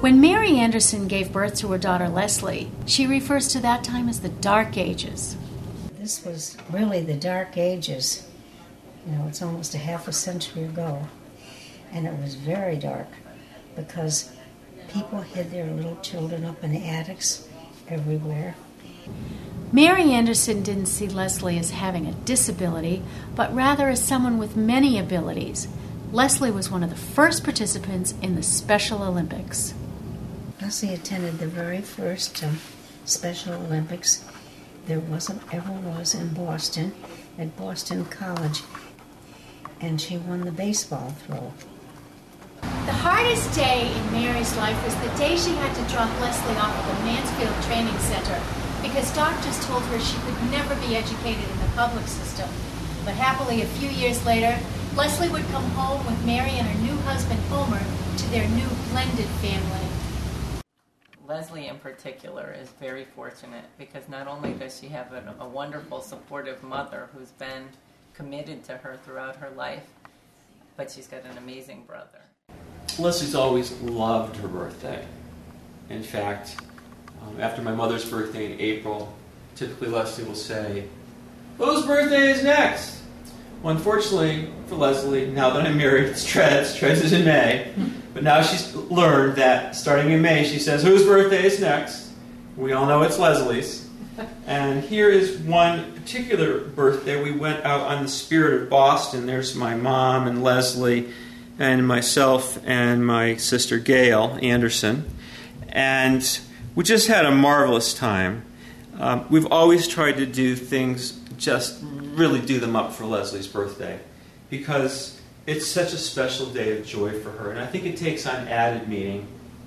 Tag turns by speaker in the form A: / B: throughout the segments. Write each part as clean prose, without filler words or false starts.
A: When Mary Anderson gave birth to her daughter Leslie, she refers to that time as the Dark Ages.
B: This was really the Dark Ages. You know, it's almost a half a century ago. And it was very dark because people hid their little children up in the attics everywhere.
A: Mary Anderson didn't see Leslie as having a disability, but rather as someone with many abilities. Leslie was one of the first participants in the Special Olympics.
B: Leslie attended the very first Special Olympics there ever was in Boston, at Boston College, and she won the baseball throw.
A: The hardest day in Mary's life was the day she had to drop Leslie off at the Mansfield Training Center because doctors told her she could never be educated in the public system. But happily, a few years later, Leslie would come home with Mary and her new husband, Homer, to their new blended family.
C: Leslie in particular is very fortunate because not only does she have a wonderful, supportive mother who's been committed to her throughout her life, but she's got an amazing brother.
D: Leslie's always loved her birthday. In fact, after my mother's birthday in April, typically Leslie will say, "Whose birthday is next?" Well, unfortunately for Leslie, now that I'm married, it's Tred's. Tred's is in May. But now she's learned that starting in May, she says, "Whose birthday is next?" We all know it's Leslie's. And here is one particular birthday. We went out on the Spirit of Boston. There's my mom and Leslie and myself and my sister Gail Anderson. And we just had a marvelous time. We've always tried to do things, just really do them up for Leslie's birthday, because it's such a special day of joy for her, and I think it takes on added meaning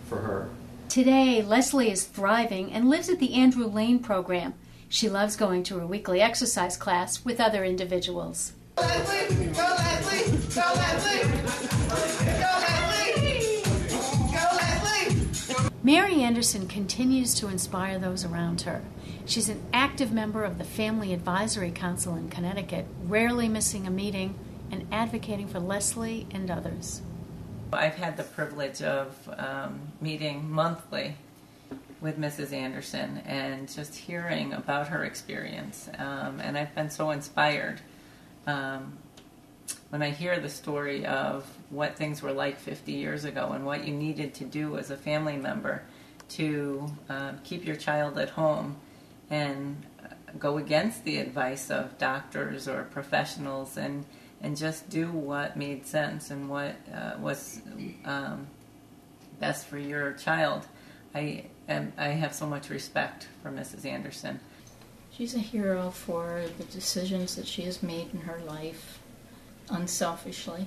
D: for her.
A: Today, Leslie is thriving and lives at the Andrew Lane program. She loves going to her weekly exercise class with other individuals.
E: Go Leslie! Go Leslie! Go Leslie! Go Leslie! Go Leslie!
A: Mary Anderson continues to inspire those around her. She's an active member of the Family Advisory Council in Connecticut, rarely missing a meeting and advocating for Leslie and others.
C: I've had the privilege of meeting monthly with Mrs. Anderson and just hearing about her experience. And I've been so inspired when I hear the story of what things were like 50 years ago and what you needed to do as a family member to keep your child at home and go against the advice of doctors or professionals and just do what made sense and what was best for your child. I have so much respect for Mrs. Anderson.
F: She's a hero for the decisions that she has made in her life, unselfishly.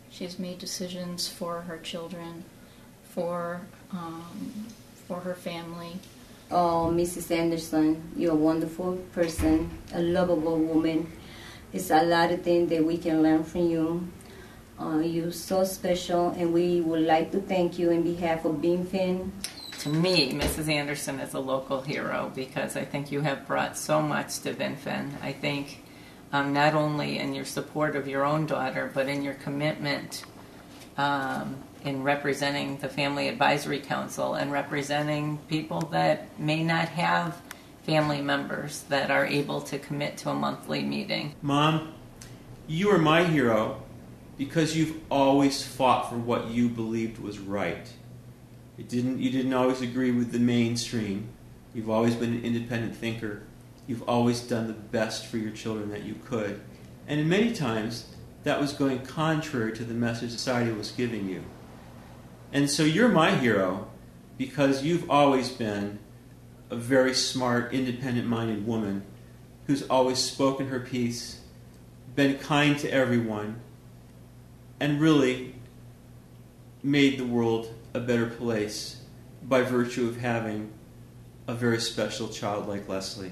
F: She has made decisions for her children, for her family.
G: Oh, Mrs. Anderson, you're a wonderful person, a lovable woman. It's a lot of things that we can learn from you. You're so special, and we would like to thank you on behalf of Vinfen.
C: To me, Mrs. Anderson is a local hero because I think you have brought so much to Vinfen. I think not only in your support of your own daughter, but in your commitment in representing the Family Advisory Council and representing people that may not have family members that are able to commit to a monthly meeting.
D: Mom, you are my hero because you've always fought for what you believed was right. You didn't always agree with the mainstream. You've always been an independent thinker. You've always done the best for your children that you could. And many times, that was going contrary to the message society was giving you. And so you're my hero because you've always been a very smart, independent-minded woman who's always spoken her piece, been kind to everyone, and really made the world a better place by virtue of having a very special child like Leslie.